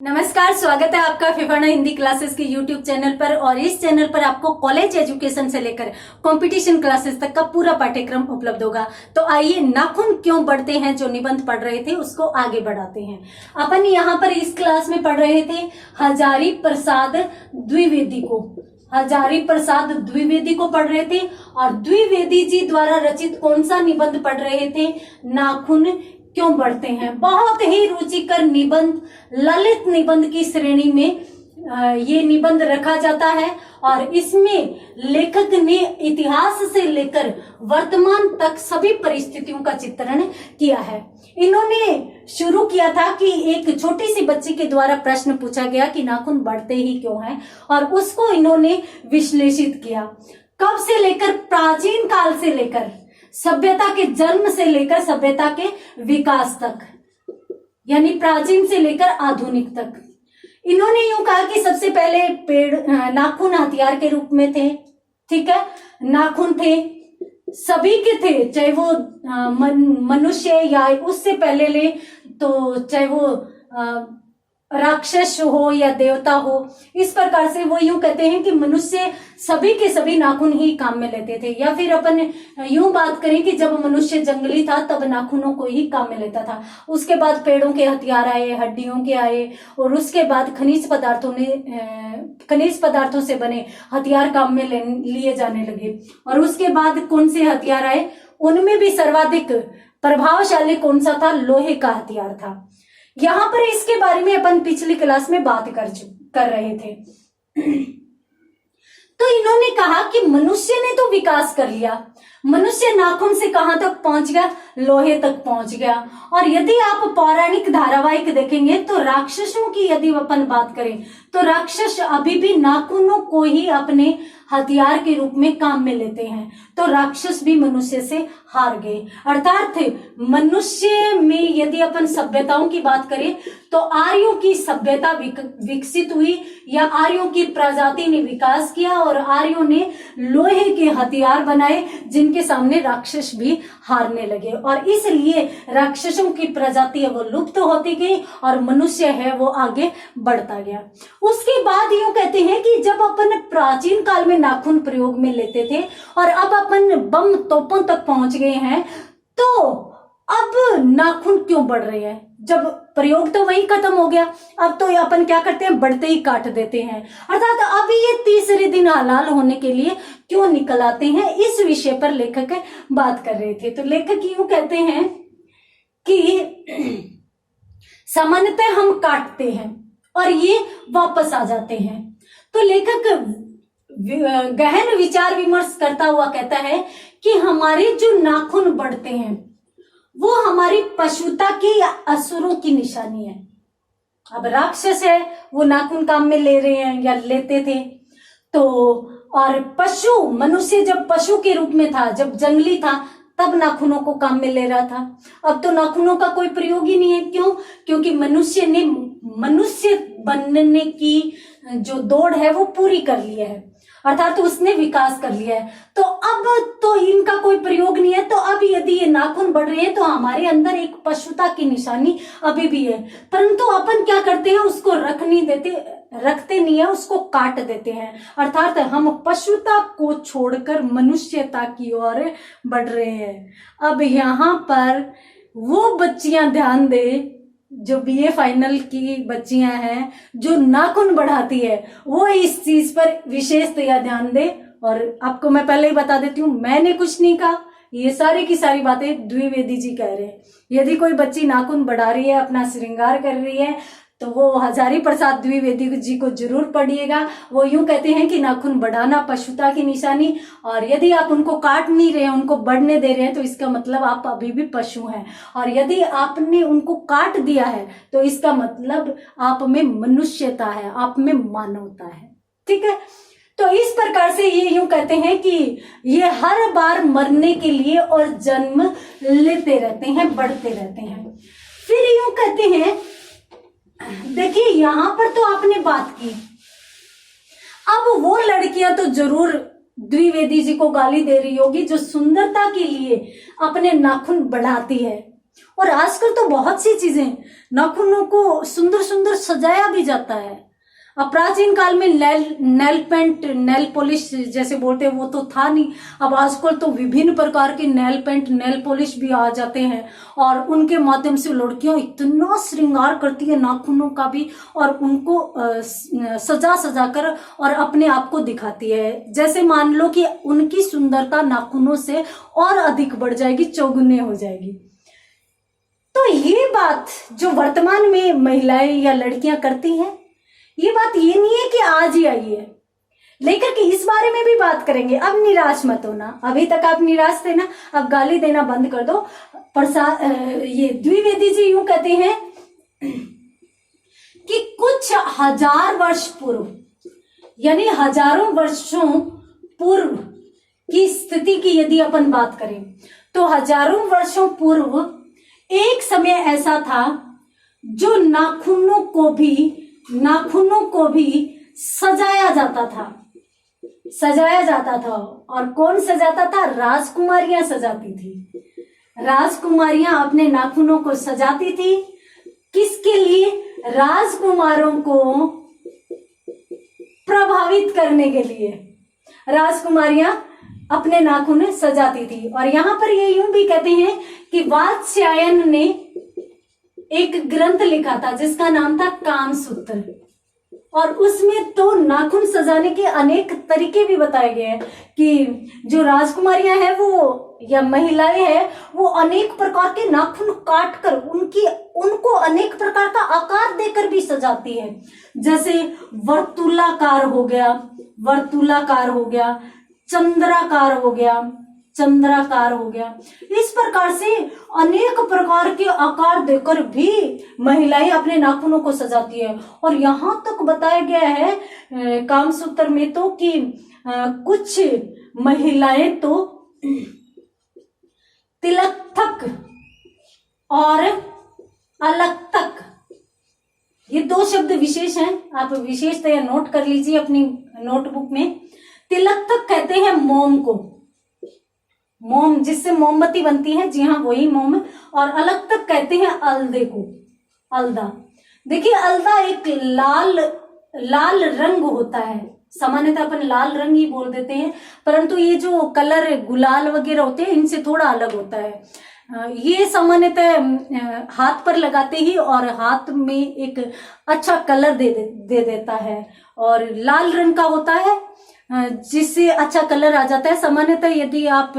नमस्कार, स्वागत है आपका फिफाना हिंदी क्लासेस के यूट्यूब चैनल पर। और इस चैनल पर आपको कॉलेज एजुकेशन से लेकर कंपटीशन क्लासेस तक का पूरा पाठ्यक्रम उपलब्ध होगा। तो आइए, नाखून क्यों बढ़ते हैं जो निबंध पढ़ रहे थे उसको आगे बढ़ाते हैं। अपन यहाँ पर इस क्लास में पढ़ रहे थे हजारी प्रसाद द्विवेदी को। हजारी प्रसाद द्विवेदी को पढ़ रहे थे और द्विवेदी जी द्वारा रचित कौन सा निबंध पढ़ रहे थे? नाखून क्यों बढ़ते हैं। बहुत ही रुचिकर निबंध, ललित निबंध की श्रेणी में ये निबंध रखा जाता है और इसमें लेखक ने इतिहास से लेकर वर्तमान तक सभी परिस्थितियों का चित्रण किया है। इन्होंने शुरू किया था कि एक छोटी सी बच्ची के द्वारा प्रश्न पूछा गया कि नाखून बढ़ते ही क्यों हैं, और उसको इन्होंने विश्लेषित किया। कब से लेकर, प्राचीन काल से लेकर, सभ्यता के जन्म से लेकर सभ्यता के विकास तक, यानी प्राचीन से लेकर आधुनिक तक। इन्होंने यूं कहा कि सबसे पहले नाखून हथियार के रूप में थे। ठीक है, नाखून थे, सभी के थे, चाहे वो मनुष्य या उससे पहले ले तो चाहे वो राक्षस हो या देवता हो। इस प्रकार से वो यूं कहते हैं कि मनुष्य सभी के सभी नाखून ही काम में लेते थे। या फिर अपन यूं बात करें कि जब मनुष्य जंगली था तब नाखूनों को ही काम में लेता था। उसके बाद पेड़ों के हथियार आए, हड्डियों के आए, और उसके बाद खनिज पदार्थों से बने हथियार काम में लिए जाने लगे। और उसके बाद कौन से हथियार आए? उनमें भी सर्वाधिक प्रभावशाली कौन सा था? लोहे का हथियार था। यहां पर इसके बारे में अपन पिछली क्लास में बात कर रहे थे। तो इन्होंने कहा कि मनुष्य ने तो विकास कर लिया, मनुष्य नाखून से कहां तक पहुंच गया? लोहे तक पहुंच गया। और यदि आप पौराणिक धारावाहिक देखेंगे तो राक्षसों की यदि अपन बात करें तो राक्षस अभी भी नाखूनों को ही अपने हथियार के रूप में काम में लेते हैं। तो राक्षस भी मनुष्य से हार गए। अर्थात मनुष्य में यदि अपन सभ्यताओं की बात करें तो आर्यों की सभ्यता विकसित हुई, या आर्यों की प्रजाति ने विकास किया और आर्यों ने लोहे के हथियार बनाए जिनके सामने राक्षस भी हारने लगे। और इसलिए राक्षसों की प्रजाति है वो लुप्त होती गई और मनुष्य है वो आगे बढ़ता गया। उसके बाद यूं कहते हैं कि जब अपन प्राचीन काल में नाखून प्रयोग में लेते थे और अब अपन बम तोपों तक पहुंच गए हैं, तो अब नाखून क्यों बढ़ रहे हैं? जब प्रयोग तो वही खत्म हो गया, अब तो अपन क्या करते हैं? बढ़ते ही काट देते हैं। अर्थात अब ये तीसरे दिन हलाल होने के लिए क्यों निकल आते हैं, इस विषय पर लेखक बात कर रहे थे। तो लेखक यूं कहते हैं कि सामान्यतः हम काटते हैं और ये वापस आ जाते हैं। तो लेखक गहन विचार विमर्श करता हुआ कहता है कि हमारे जो नाखून बढ़ते हैं वो हमारी पशुता की या असुरों की निशानी है। अब राक्षस है वो नाखून काम में ले रहे हैं या लेते थे, तो और पशु, मनुष्य जब पशु के रूप में था, जब जंगली था, तब नाखूनों को काम में ले रहा था। अब तो नाखूनों का कोई प्रयोग ही नहीं है। क्यों? क्योंकि मनुष्य ने मनुष्य बनने की जो दौड़ है वो पूरी कर ली है, अर्थात तो उसने विकास कर लिया है। तो अब तो इनका कोई प्रयोग नहीं है। तो अब यदि ये नाखून बढ़ रहे हैं तो हमारे अंदर एक पशुता की निशानी अभी भी है, परंतु अपन क्या करते हैं? उसको रखते नहीं है, उसको काट देते हैं। अर्थात हम पशुता को छोड़कर मनुष्यता की ओर बढ़ रहे हैं। अब यहाँ पर वो बच्चियां ध्यान दे जो बीए फाइनल की बच्चियां हैं, जो नाखून बढ़ाती है, वो इस चीज पर विशेषतया ध्यान दे। और आपको मैं पहले ही बता देती हूँ, मैंने कुछ नहीं कहा, ये सारी की सारी बातें द्विवेदी जी कह रहे हैं। यदि कोई बच्ची नाखून बढ़ा रही है, अपना श्रृंगार कर रही है, तो वो हजारी प्रसाद द्विवेदी जी को जरूर पढ़िएगा। वो यूं कहते हैं कि नाखून बढ़ाना पशुता की निशानी, और यदि आप उनको काट नहीं रहे हैं, उनको बढ़ने दे रहे हैं, तो इसका मतलब आप अभी भी पशु हैं। और यदि आपने उनको काट दिया है तो इसका मतलब आप में मनुष्यता है, आप में मानवता है। ठीक है, तो इस प्रकार से ये यूं कहते हैं कि ये हर बार मरने के लिए और जन्म लेते रहते हैं, बढ़ते रहते हैं। फिर यूं कहते हैं, देखिए यहां पर तो आपने बात की, अब वो लड़कियां तो जरूर द्विवेदी जी को गाली दे रही होगी जो सुंदरता के लिए अपने नाखून बढ़ाती है। और आजकल तो बहुत सी चीजें, नाखूनों को सुंदर सुंदर सजाया भी जाता है। अब प्राचीन काल में नेल पेंट, नेल पॉलिश जैसे बोलते हैं वो तो था नहीं। अब आजकल तो विभिन्न प्रकार के नेल पेंट, नेल पॉलिश भी आ जाते हैं और उनके माध्यम से लड़कियां इतना श्रृंगार करती है नाखूनों का भी, और उनको सजा सजा कर और अपने आप को दिखाती है। जैसे मान लो कि उनकी सुंदरता नाखूनों से और अधिक बढ़ जाएगी, चौगुने हो जाएगी। तो ये बात जो वर्तमान में महिलाएं या लड़कियां करती हैं, ये बात ये नहीं है कि आज ही आई है, लेकर के इस बारे में भी बात करेंगे। अब निराश मत होना, अभी तक आप निराश थे ना, अब गाली देना बंद कर दो। ये द्विवेदी जी यूं कहते हैं कि कुछ हजार वर्ष पूर्व, यानी हजारों वर्षों पूर्व की स्थिति की यदि अपन बात करें तो हजारों वर्षों पूर्व एक समय ऐसा था जो नाखूनों को भी सजाया जाता था। और कौन सजाता था? राजकुमारियां सजाती थी। राजकुमारियां अपने नाखूनों को सजाती थी। किसके लिए? राजकुमारों को प्रभावित करने के लिए राजकुमारियां अपने नाखून सजाती थी। और यहां पर ये यूं भी कहते हैं कि वात्स्यायन ने एक ग्रंथ लिखा था जिसका नाम था कामसूत्र, और उसमें तो नाखून सजाने के अनेक तरीके भी बताए गए हैं कि जो राजकुमारियां हैं वो या महिलाएं हैं वो अनेक प्रकार के नाखून काट कर उनको अनेक प्रकार का आकार देकर भी सजाती है। जैसे वर्तुलाकार हो गया, चंद्राकार हो गया। इस प्रकार से अनेक प्रकार के आकार देकर भी महिलाएं अपने नाखूनों को सजाती है। और यहां तक बताया गया है कामसूत्र में तो कि कुछ महिलाएं तो तिलक तक और अलग तक, ये दो शब्द विशेष हैं, आप विशेषतया नोट कर लीजिए अपनी नोटबुक में। तिलक तक कहते हैं मोम को, मोम जिससे मोमबत्ती बनती है, जी हाँ वही मोम। और अलग तक कहते हैं अलदे को, अलदा। देखिए अलदा एक लाल रंग होता है, सामान्यतः अपन लाल रंग ही बोल देते हैं, परंतु ये जो कलर गुलाल वगैरह होते हैं इनसे थोड़ा अलग होता है। ये सामान्यतः हाथ पर लगाते ही और हाथ में एक अच्छा कलर दे देता है, और लाल रंग का होता है जिससे अच्छा कलर आ जाता है। सामान्यतः यदि आप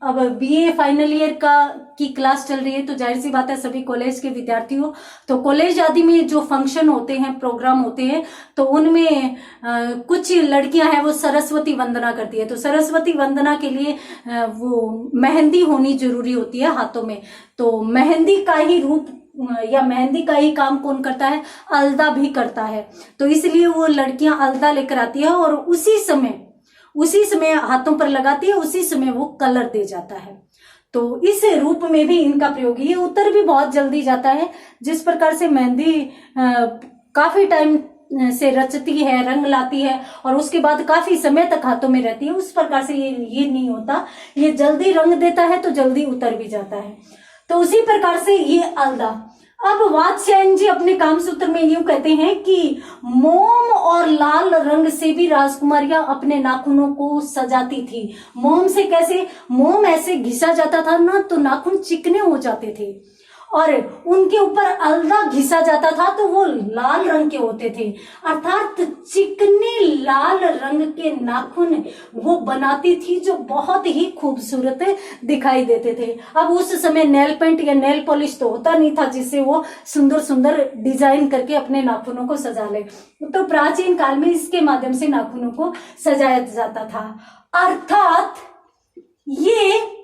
अब बीए फाइनल ईयर की क्लास चल रही है तो जाहिर सी बात है सभी कॉलेज के विद्यार्थी हो, तो कॉलेज आदि में जो फंक्शन होते हैं, प्रोग्राम होते हैं, तो उनमें कुछ लड़कियां हैं वो सरस्वती वंदना करती है। तो सरस्वती वंदना के लिए वो मेहंदी होनी जरूरी होती है हाथों में। तो मेहंदी का ही रूप या मेहंदी का ही काम कौन करता है? अलदा भी करता है। तो इसलिए वो लड़कियां अलदा लेकर आती है और उसी समय हाथों पर लगाती है, उसी समय वो कलर दे जाता है। तो इस रूप में भी इनका प्रयोग, ये उतर भी बहुत जल्दी जाता है। जिस प्रकार से मेहंदी काफी टाइम से रचती है, रंग लाती है और उसके बाद काफी समय तक हाथों में रहती है, उस प्रकार से ये नहीं होता। ये जल्दी रंग देता है तो जल्दी उतर भी जाता है। तो उसी प्रकार से ये अलदा। अब वात्स्यायन जी अपने कामसूत्र में यूं कहते हैं कि मोम और लाल रंग से भी राजकुमारियां अपने नाखूनों को सजाती थी। मोम से कैसे? मोम ऐसे घिसा जाता था ना तो नाखून चिकने हो जाते थे, और उनके ऊपर अलदा घिसा जाता था तो वो लाल रंग के होते थे। अर्थात चिकने लाल रंग के नाखून वो बनाती थी जो बहुत ही खूबसूरत दिखाई देते थे। अब उस समय नेल पेंट या नेल पॉलिश तो होता नहीं था जिससे वो सुंदर सुंदर डिजाइन करके अपने नाखूनों को सजा ले, तो प्राचीन काल में इसके माध्यम से नाखूनों को सजाया जाता था। अर्थात ये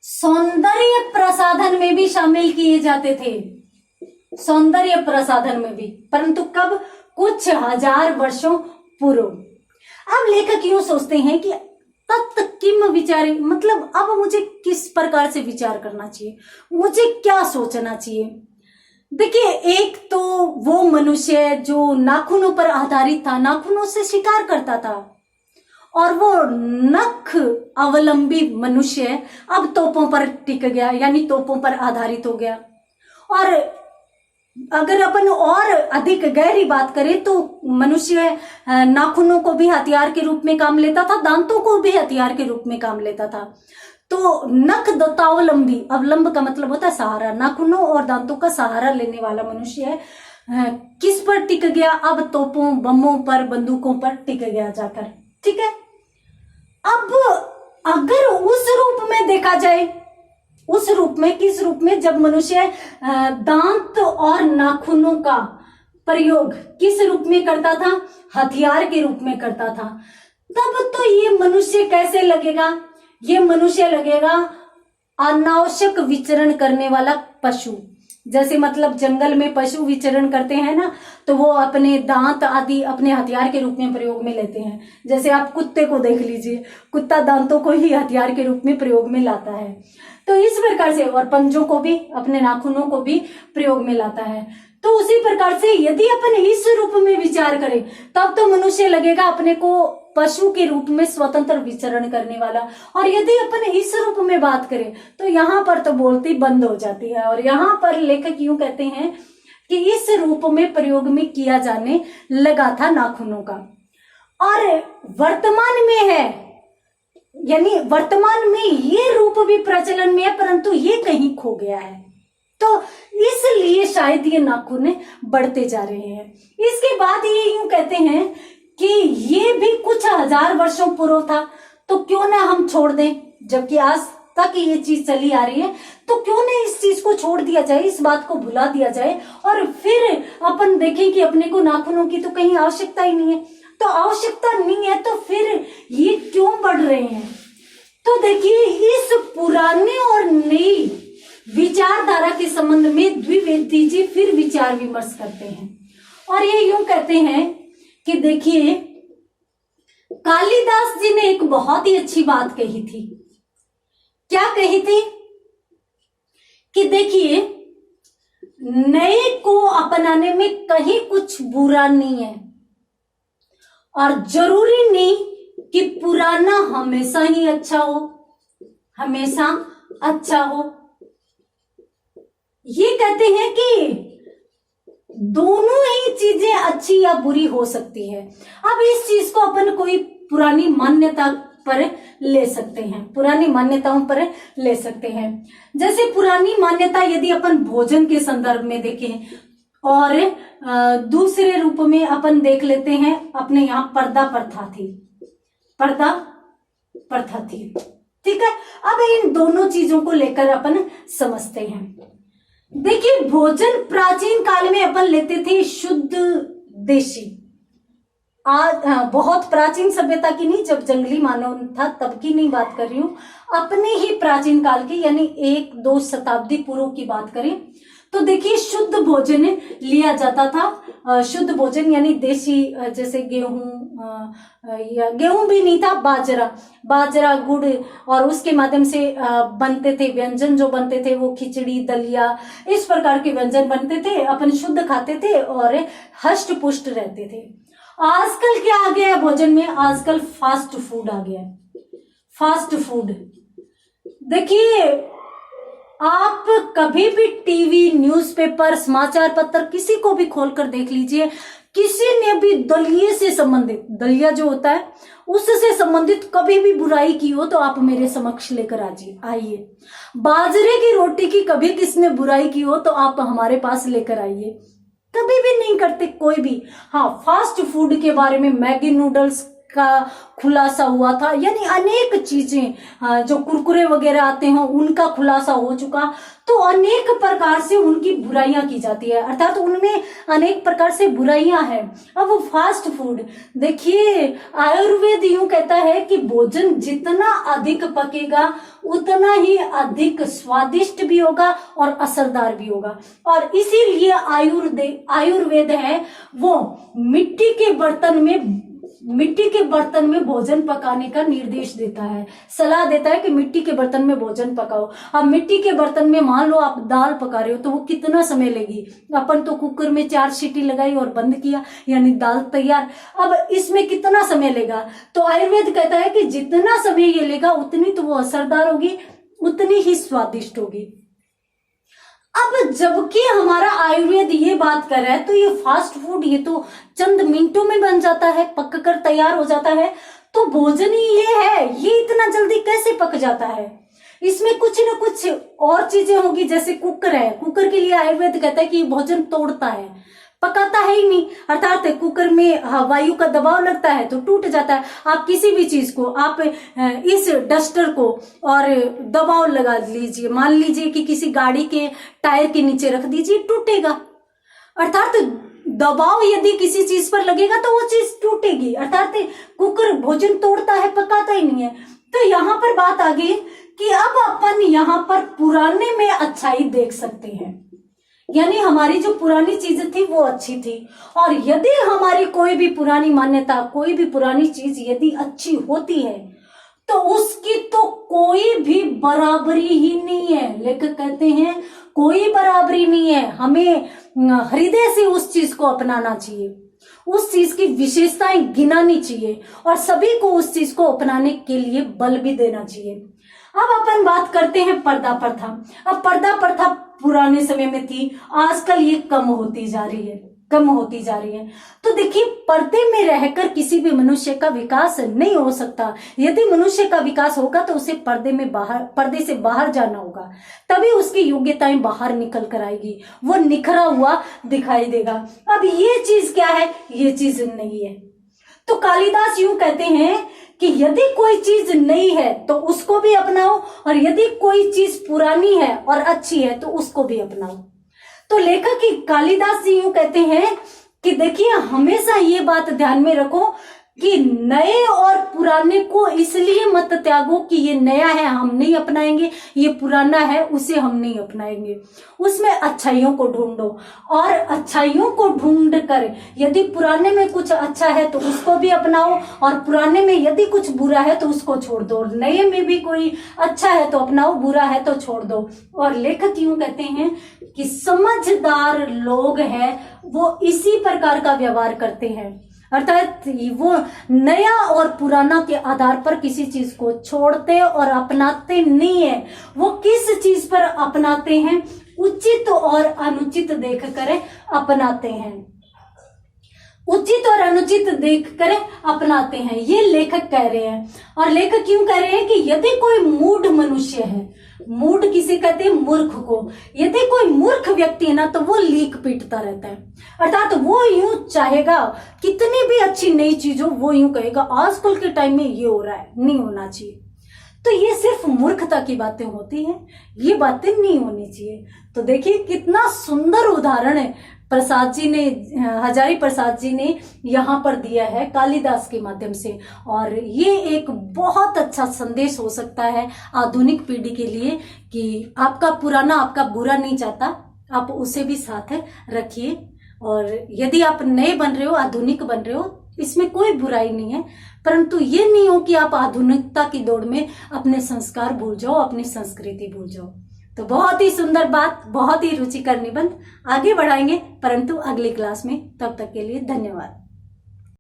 सौंदर्य प्रसाधन में भी शामिल किए जाते थे, सौंदर्य प्रसाधन में भी, परंतु कब? कुछ हजार वर्षों पूर्व। अब लेखक यूं सोचते हैं कि तत् किम विचारे, मतलब अब मुझे किस प्रकार से विचार करना चाहिए, मुझे क्या सोचना चाहिए। देखिए एक तो वो मनुष्य जो नाखूनों पर आधारित था, नाखूनों से शिकार करता था, और वो नख अवलंबी मनुष्य अब तोपों पर टिक गया, यानी तोपों पर आधारित हो गया। और अगर अपन और अधिक गहरी बात करें तो मनुष्य नाखूनों को भी हथियार के रूप में काम लेता था, दांतों को भी हथियार के रूप में काम लेता था। तो नख दत्तावलंबी, अवलंब का मतलब होता है सहारा, नाखूनों और दांतों का सहारा लेने वाला मनुष्य किस पर टिक गया? अब तोपों, बमों पर, बंदूकों पर टिक गया जाकर। ठीक है, अब अगर उस रूप में देखा जाए, उस रूप में, किस रूप में? जब मनुष्य दांत और नाखूनों का प्रयोग किस रूप में करता था? हथियार के रूप में करता था। तब तो ये मनुष्य कैसे लगेगा? ये मनुष्य लगेगा अनावश्यक विचरण करने वाला पशु। जैसे मतलब जंगल में पशु विचरण करते हैं ना, तो वो अपने दांत आदि अपने हथियार के रूप में प्रयोग में लेते हैं। जैसे आप कुत्ते को देख लीजिए, कुत्ता दांतों को ही हथियार के रूप में प्रयोग में लाता है। तो इस प्रकार से, और पंजों को भी, अपने नाखूनों को भी प्रयोग में लाता है। तो उसी प्रकार से यदि अपन इस रूप में विचार करें, तब तो मनुष्य लगेगा अपने को पशु के रूप में स्वतंत्र विचरण करने वाला। और यदि अपन इस रूप में बात करें तो यहाँ पर तो बोलती बंद हो जाती है। और यहाँ पर लेखक यूं कहते हैं कि इस रूप में प्रयोग में किया जाने लगा था नाखूनों का, और वर्तमान में है, यानी वर्तमान में ये रूप भी प्रचलन में है, परंतु ये कहीं खो गया है। तो इसलिए शायद ये नाखून बढ़ते जा रहे हैं। इसके बाद ये यूं कहते हैं कि ये भी कुछ हजार वर्षों पूर्व था, तो क्यों ना हम छोड़ दें, जबकि आज तक ये चीज चली आ रही है, तो क्यों ना इस चीज को छोड़ दिया जाए, इस बात को भुला दिया जाए, और फिर अपन देखें कि अपने को नाखूनों की तो कहीं आवश्यकता ही नहीं है। तो आवश्यकता नहीं है तो फिर ये क्यों बढ़ रहे हैं? तो देखिए, इस पुराने और नई विचारधारा के संबंध में द्विवेदी जी फिर विचार विमर्श करते हैं, और ये यूं कहते हैं कि देखिए, कालिदास जी ने एक बहुत ही अच्छी बात कही थी। क्या कही थी? कि देखिए, नए को अपनाने में कहीं कुछ बुरा नहीं है, और जरूरी नहीं कि पुराना हमेशा ही अच्छा हो, हमेशा अच्छा हो। ये कहते हैं कि दोनों ही चीजें अच्छी या बुरी हो सकती है। अब इस चीज को अपन कोई पुरानी मान्यता पर ले सकते हैं, पुरानी मान्यताओं पर ले सकते हैं। जैसे पुरानी मान्यता यदि अपन भोजन के संदर्भ में देखें, और दूसरे रूप में अपन देख लेते हैं, अपने यहाँ पर्दा प्रथा थी, पर्दा प्रथा थी। ठीक है, अब इन दोनों चीजों को लेकर अपन समझते हैं। देखिए, भोजन प्राचीन काल में अपन लेते थे शुद्ध देशी। बहुत प्राचीन सभ्यता की नहीं, जब जंगली मानव था तब की नहीं बात कर रही हूं, अपने ही प्राचीन काल की, यानी 1-2 शताब्दी पूर्व की बात करें तो देखिए, शुद्ध भोजन लिया जाता था। शुद्ध भोजन यानी देशी, जैसे गेहूं, या गेहूं भी नहीं था, बाजरा, गुड़, और उसके माध्यम से बनते थे व्यंजन, जो बनते थे वो खिचड़ी, दलिया, इस प्रकार के व्यंजन बनते थे। अपन शुद्ध खाते थे और हष्ट पुष्ट रहते थे। आजकल क्या आ गया है भोजन में? आजकल फास्ट फूड आ गया है। फास्ट फूड, देखिए, आप कभी भी टीवी, न्यूज़पेपर, समाचार पत्र, किसी को भी खोलकर देख लीजिए, किसी ने भी दलिये से संबंधित, दलिया जो होता है उससे संबंधित कभी भी बुराई की हो तो आप मेरे समक्ष लेकर आइए। बाजरे की रोटी की कभी किसने बुराई की हो तो आप हमारे पास लेकर आइए। कभी भी नहीं करते कोई भी। हाँ, फास्ट फूड के बारे में मैगी नूडल्स का खुलासा हुआ था, यानी अनेक चीजें जो कुरकुरे वगैरह आते हैं उनका खुलासा हो चुका। तो अनेक प्रकार से उनकी बुराइयां की जाती है, अर्थात उनमें अनेक प्रकार से बुराइयां हैं। अब वो फास्ट फूड, देखिए, आयुर्वेद यूं कहता है कि भोजन जितना अधिक पकेगा उतना ही अधिक स्वादिष्ट भी होगा और असरदार भी होगा। और इसीलिए आयुर्वेद है वो मिट्टी के बर्तन में मिट्टी के बर्तन में भोजन पकाने का निर्देश देता है, सलाह देता है कि मिट्टी के बर्तन में भोजन पकाओ। अब मिट्टी के बर्तन में मान लो आप दाल पका रहे हो तो वो कितना समय लेगी। अपन तो कुकर में 4 सीटी लगाई और बंद किया, यानी दाल तैयार। अब इसमें कितना समय लेगा? तो आयुर्वेद कहता है कि जितना समय ये लेगा उतनी तो वो असरदार होगी, उतनी ही स्वादिष्ट होगी। अब जबकि हमारा आयुर्वेद ये बात कर रहा है तो ये फास्ट फूड ये तो चंद मिनटों में बन जाता है, पक कर तैयार हो जाता है। तो भोजन ही ये है, ये इतना जल्दी कैसे पक जाता है? इसमें कुछ न कुछ और चीजें होगी। जैसे कुकर है, कुकर के लिए आयुर्वेद कहता है कि भोजन तोड़ता है, पकाता है ही नहीं। अर्थात कुकर में वायु का दबाव लगता है तो टूट जाता है। आप किसी भी चीज को, आप इस डस्टर को और दबाव लगा लीजिए, मान लीजिए कि किसी गाड़ी के टायर के नीचे रख दीजिए, टूटेगा। अर्थात दबाव यदि किसी चीज पर लगेगा तो वो चीज टूटेगी। अर्थात कुकर भोजन तोड़ता है, पकाता ही नहीं है। तो यहाँ पर बात आ गई कि अब अपन यहाँ पर पुराने में अच्छाई देख सकते हैं, यानी हमारी जो पुरानी चीज थी वो अच्छी थी। और यदि हमारी कोई भी पुरानी मान्यता, कोई भी पुरानी चीज यदि अच्छी होती है तो उसकी तो कोई भी बराबरी ही नहीं है। लेखक कहते हैं कोई बराबरी नहीं है। हमें हृदय से उस चीज को अपनाना चाहिए, उस चीज की विशेषताएं गिनानी चाहिए और सभी को उस चीज को अपनाने के लिए बल भी देना चाहिए। अब अपन बात करते हैं पर्दा प्रथा। अब पर्दा प्रथा पुराने समय में थी, आजकल ये कम होती जा रही है, कम होती जा रही है। तो देखिए, पर्दे में रहकर किसी भी मनुष्य का विकास नहीं हो सकता। यदि मनुष्य का विकास होगा तो उसे पर्दे से बाहर जाना होगा, तभी उसकी योग्यताएं बाहर निकल कर आएगी, वो निखरा हुआ दिखाई देगा। अब ये चीज क्या है? ये चीज नहीं है। तो कालिदास यूं कहते हैं कि यदि कोई चीज नई है तो उसको भी अपनाओ, और यदि कोई चीज पुरानी है और अच्छी है तो उसको भी अपनाओ। तो लेखक की कालिदास जी यूं कहते हैं कि देखिए, हमेशा ये बात ध्यान में रखो कि नए और पुराने को इसलिए मत त्यागो कि ये नया है हम नहीं अपनाएंगे, ये पुराना है उसे हम नहीं अपनाएंगे। उसमें अच्छाइयों को ढूंढो, और अच्छाइयों को ढूंढ कर यदि पुराने में कुछ अच्छा है तो उसको भी अपनाओ, और पुराने में यदि कुछ बुरा है तो उसको छोड़ दो। नए में भी कोई अच्छा है तो अपनाओ, बुरा है तो छोड़ दो। और लेखक यूं कहते हैं कि समझदार लोग हैं वो इसी प्रकार का व्यवहार करते हैं। अर्थात वो नया और पुराना के आधार पर किसी चीज को छोड़ते और अपनाते नहीं है। वो किस चीज पर अपनाते हैं? उचित और अनुचित देख कर अपनाते हैं, उचित और अनुचित देख कर अपनाते हैं, ये लेखक कह रहे हैं। और लेखक क्यों कह रहे हैं कि यदि कोई मूढ़ मनुष्य है, मूढ़ किसे कहते हैं? मूर्ख को। यदि कोई मूर्ख व्यक्ति है ना तो वो लीक पीटता रहता है। अर्थात वो यूं चाहेगा कितनी भी अच्छी नई चीज हो, वो यूं कहेगा आजकल के टाइम में ये हो रहा है, नहीं होना चाहिए। तो ये सिर्फ मूर्खता की बातें होती हैं, ये बातें नहीं होनी चाहिए। तो देखिए कितना सुंदर उदाहरण है प्रसाद जी ने, हजारी प्रसाद जी ने यहाँ पर दिया है कालिदास के माध्यम से। और ये एक बहुत अच्छा संदेश हो सकता है आधुनिक पीढ़ी के लिए कि आपका पुराना आपका बुरा नहीं चाहता, आप उसे भी साथ रखिए। और यदि आप नए बन रहे हो, आधुनिक बन रहे हो, इसमें कोई बुराई नहीं है, परंतु ये नहीं हो कि आप आधुनिकता की दौड़ में अपने संस्कार भूल जाओ, अपनी संस्कृति भूल जाओ। तो बहुत ही सुंदर बात, बहुत ही रुचिकर निबंध, आगे बढ़ाएंगे परंतु अगली क्लास में। तब तक के लिए धन्यवाद।